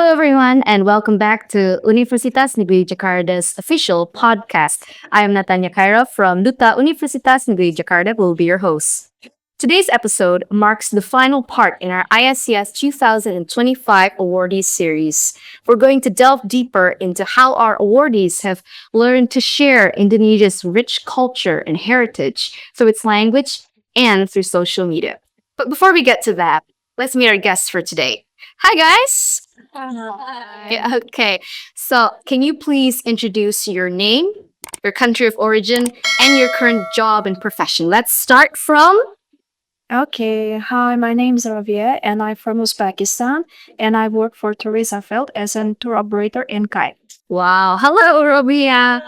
everyone, and welcome back to Universitas Negeri Jakarta's official podcast. I am Natanya Kaira from Duta Universitas Negeri Jakarta, will be your host. Today's episode marks the final part in our ISCS 2025 awardees series. We're going to delve deeper into how our awardees have learned to share Indonesia's rich culture and heritage through its language and through social media. But before we get to that, let's meet our guests for today. Hi, guys. Yeah, okay. So, can you please introduce your name, your country of origin, and your current job and profession? Let's start from. Okay, hi, my name is Rabia and I'm from Uzbekistan and I work for tourism field as a tour operator and guide. Wow. Hello, Robia.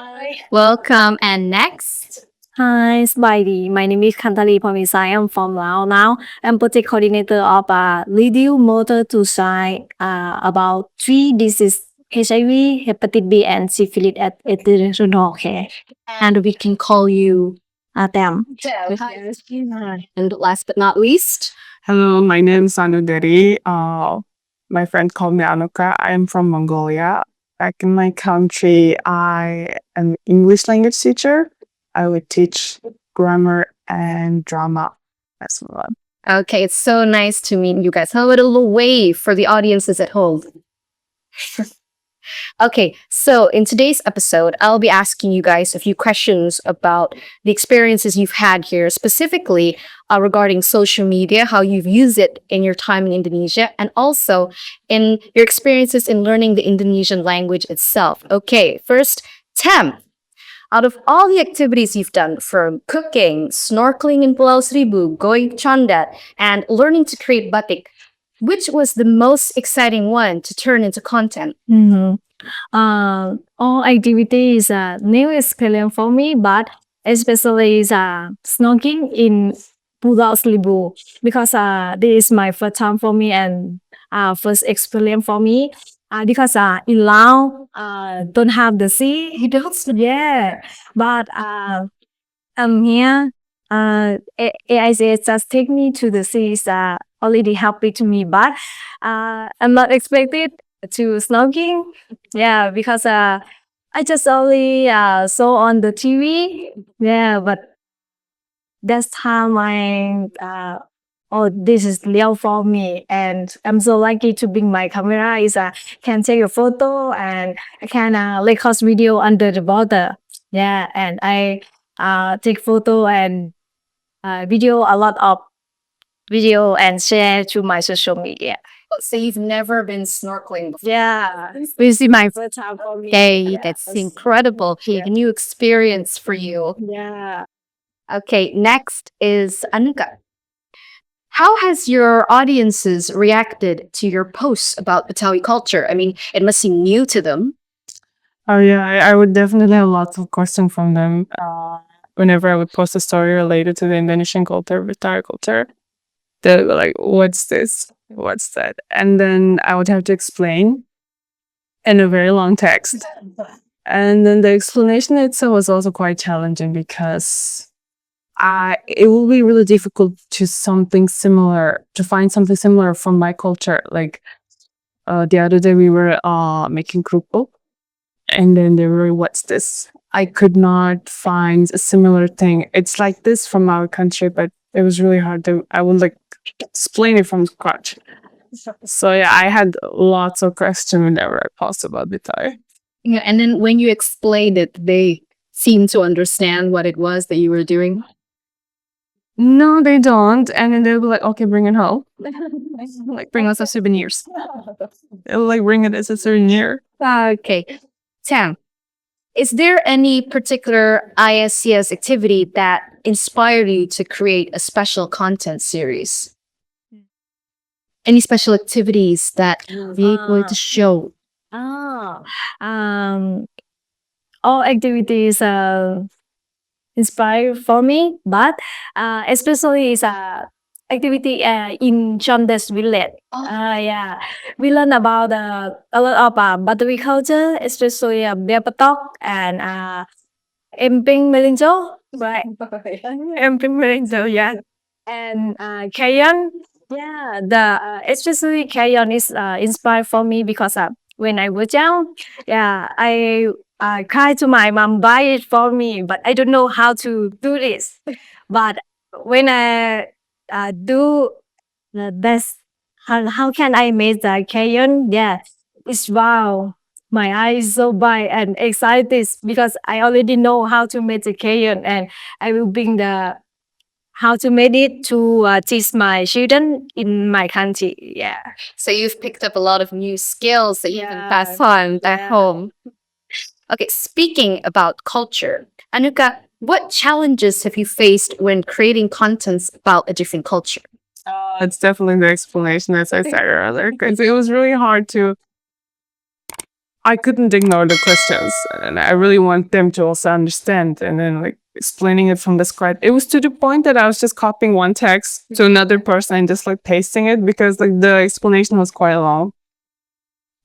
Welcome. And next. Hi, Spidey. My name is Kantali Pamisai. I'm from Laos now. I'm project coordinator of a radio motor to sign about three diseases HIV, hepatitis B, and syphilis at international care. And we can call you. Them. And last but not least. Hello, my name is Anuderi. My friend called me Anuka. I am from Mongolia. Back in my country, I am English language teacher. I would teach grammar and drama as well. Okay, it's so nice to meet you guys. How about a little wave for the audiences at home? Okay, so in today's episode, I'll be asking you guys a few questions about the experiences you've had here, specifically regarding social media, how you've used it in your time in Indonesia, and also in your experiences in learning the Indonesian language itself. Okay, first, Tem. Out of all the activities you've done, from cooking, snorkeling in Pulau Seribu, going to Condat, and learning to create batik, which was the most exciting one to turn into content? All activities are new experience for me, but especially snorkeling in Pulau Seribu because this is my first time for me and first experience for me. Because in Laos don't have the sea. You don't. Yeah, but here AICS just take me to the sea is already happy to me, but I'm not expected to snorkeling. Yeah, because I just only saw on the TV. Yeah, but that's time I oh, this is real for me, and I'm so lucky to bring my camera. Is can take a photo and I can record video under the water. Yeah, and I take photo and video a lot of video and share to my social media. So you've never been snorkeling before? Yeah, This is my first time for me. day. That's incredible. Yeah. A new experience for you. Yeah. Okay, next is Anuka. How has your audiences reacted to your posts about Betawi culture? I mean, it must seem new to them. Oh yeah, I would definitely have lots of questions from them whenever I would post a story related to the Indonesian culture, Betawi culture. They'd be like, "What's this? What's that?" And then I would have to explain in a very long text. And then the explanation itself was also quite challenging because it will be really difficult to find something similar from my culture. Like the other day we were making krupuk, and then they were, "What's this?" I could not find a similar thing. It's like this from our country, but it was really hard to. I would like explain it from scratch. So yeah, I had lots of questions whenever I post about Bitawi. Yeah, and then when you explained it, they seemed to understand what it was that you were doing. No, they don't. And then they'll be like, "Okay, bring it home." Like, bring us some souvenirs. They'll like bring it as a souvenir. Okay. Tam, is there any particular ISCS activity that inspired you to create a special content series? Any special activities that we going to show? Ah, all activities inspire for me, but especially is activity in Chondes village. Yeah, we learn about a lot of battery culture, especially bear patok and emping melinjo, right? Emping melinjo, yeah, and kayan. Yeah, the especially Kayon is inspired for me because when I was young, yeah, I cried to my mom buy it for me, but I don't know how to do this. But when I do the best, how can I make the Kayon? Yeah, it's wow. My eyes so bright and excited because I already know how to make the Kayon, and I will bring the how to make it to teach my children in my country. Yeah. So you've picked up a lot of new skills that you can pass Yeah. on back Yeah. home. Okay, speaking about culture, Anuka, what challenges have you faced when creating contents about a different culture? It's definitely the explanation, as I said earlier, because it was really hard to. I couldn't ignore the questions, and I really want them to also understand. And then, like explaining it from the scratch, it was to the point that I was just copying one text to another person and just like pasting it because like the explanation was quite long.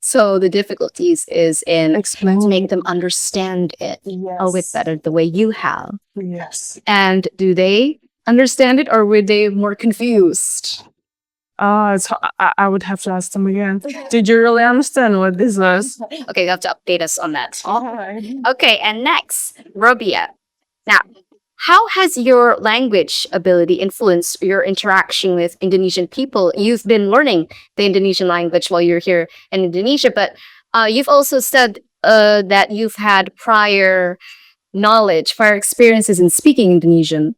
So the difficulties is in Explaining make them understand it a bit Yes. better the way you have. Yes. And do they understand it, or were they more confused? I would have to ask them again. Did you really understand what this was? Okay, you have to update us on that. Alright. Okay, and next, Robia. Now, how has your language ability influenced your interaction with Indonesian people? You've been learning the Indonesian language while you're here in Indonesia, but you've also said that you've had prior knowledge, prior experiences in speaking Indonesian.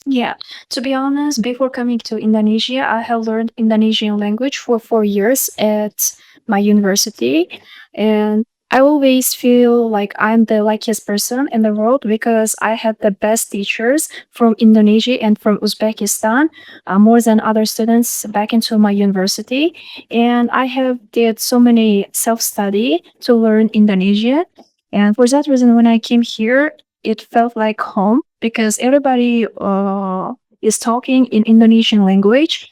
Yeah, to be honest, before coming to Indonesia, I have learned Indonesian language for 4 years at my university. And I always feel like I'm the luckiest person in the world because I had the best teachers from Indonesia and from Uzbekistan, more than other students back into my university. And I have did so many self-study to learn Indonesian. And for that reason, when I came here, it felt like home because everybody is talking in Indonesian language,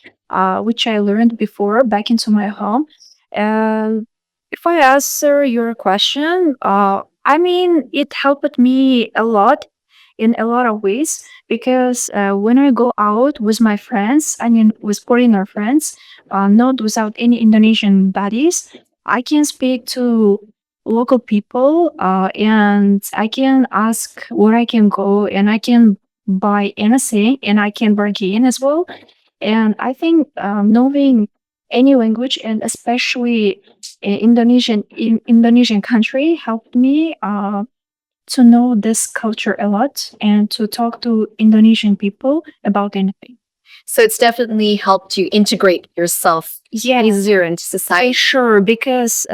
which I learned before back into my home. And if I answer your question, I mean, it helped me a lot in a lot of ways because when I go out with my friends, I mean, with foreigner friends, not without any Indonesian buddies, I can speak to local people and I can ask where I can go and I can buy anything and I can bargain as well. And I think knowing any language and especially Indonesian country helped me to know this culture a lot and to talk to Indonesian people about anything. So it's definitely helped you integrate yourself easier into society. Sure, because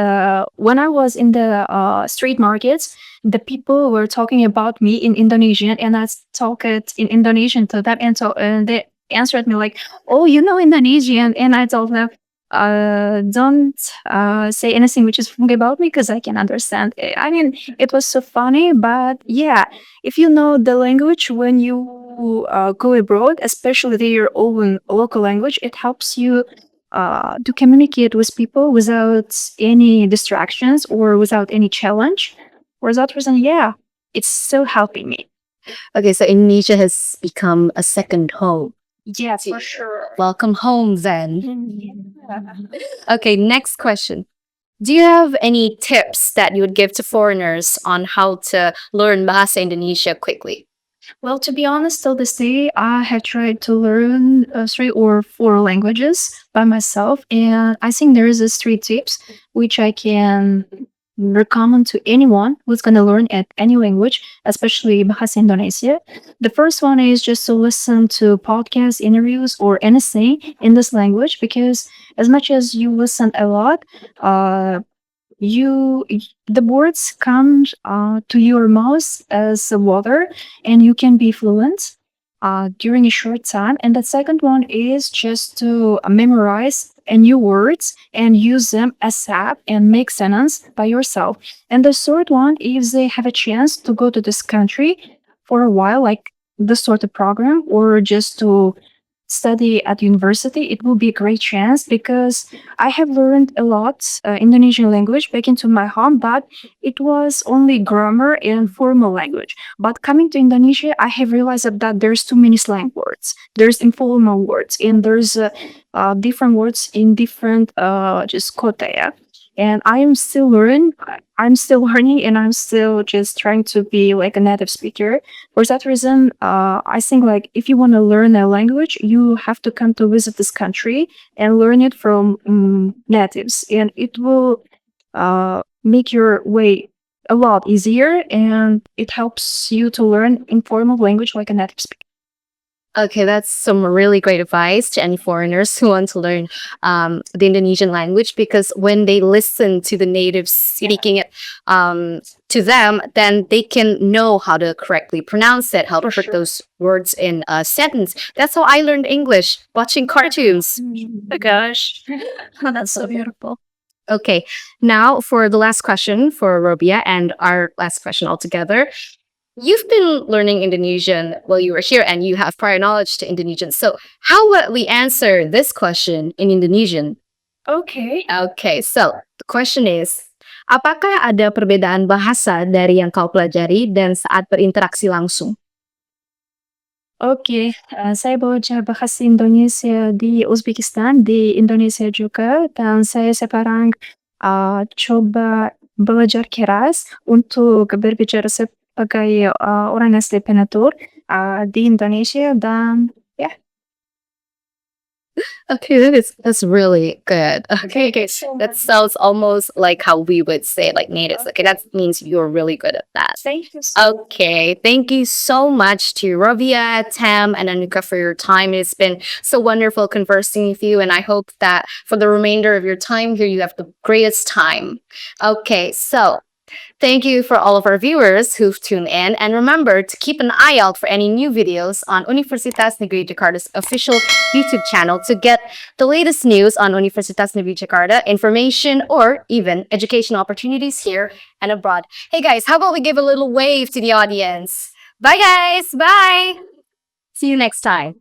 when I was in the street markets, the people were talking about me in Indonesian, and I talked in Indonesian to them, and so they answered me like, "Oh, you know Indonesian," and I told them, "Don't say anything which is wrong about me because I can understand." I mean, it was so funny, but yeah, if you know the language when you go abroad, especially your own local language, it helps you to communicate with people without any distractions or without any challenge. For that reason, yeah, it's so helping me. Okay, so Indonesia has become a second home. Yeah, for sure. Welcome home then. Okay, next question. Do you have any tips that you would give to foreigners on how to learn Bahasa Indonesia quickly? Well, to be honest, till this day, I have tried to learn 3 or 4 languages by myself, and I think there is this 3 tips which I can recommend to anyone who's going to learn at any language, especially Bahasa Indonesia. The first one is just to listen to podcast interviews or anything in this language because as much as you listen a lot, uh, you the words come to your mouth as water and you can be fluent during a short time. And the second one is just to memorize a new words and use them as app and make sentence by yourself. And the third one is they have a chance to go to this country for a while, like this sort of program, or just to study at university, it will be a great chance because I have learned a lot Indonesian language back into my home, but it was only grammar and formal language. But coming to Indonesia, I have realized that there's too many slang words. There's informal words, and there's different words in different just kota. Yeah? And I am still learning. I'm still learning, and I'm still just trying to be like a native speaker. For that reason, I think like if you want to learn a language, you have to come to visit this country and learn it from natives, and it will make your way a lot easier, and it helps you to learn informal language like a native speaker. Okay, that's some really great advice to any foreigners who want to learn the Indonesian language, because when they listen to the natives speaking it to them, then they can know how to correctly pronounce it, how to put those words in a sentence. That's how I learned English, watching cartoons. Oh gosh, that's so beautiful. Okay, now for the last question for Robia and our last question altogether. You've been learning Indonesian while you were here and you have prior knowledge to Indonesian. So, how would we answer this question in Indonesian? Okay. Okay, so the question is, apakah ada perbedaan bahasa dari yang kau pelajari dan saat berinteraksi langsung? Oke, saya belajar bahasa Indonesia di Uzbekistan, di Indonesia juga, dan saya sekarang coba belajar keras untuk berbicara sebagai orang asli penutur di Indonesia dan ya. Okay, that's really good. Okay, that sounds almost like how we would say it, like natives. Okay, that means you're really good at that. Thank you so Okay, thank you so much to Rovia, Tam, and Anuka for your time. It's been so wonderful conversing with you, and I hope that for the remainder of your time here, you have the greatest time. Okay, so thank you for all of our viewers who've tuned in, and remember to keep an eye out for any new videos on Universitas Negeri Jakarta's official YouTube channel to get the latest news on Universitas Negeri Jakarta, information, or even educational opportunities here and abroad. Hey guys, how about we give a little wave to the audience? Bye guys, bye! See you next time.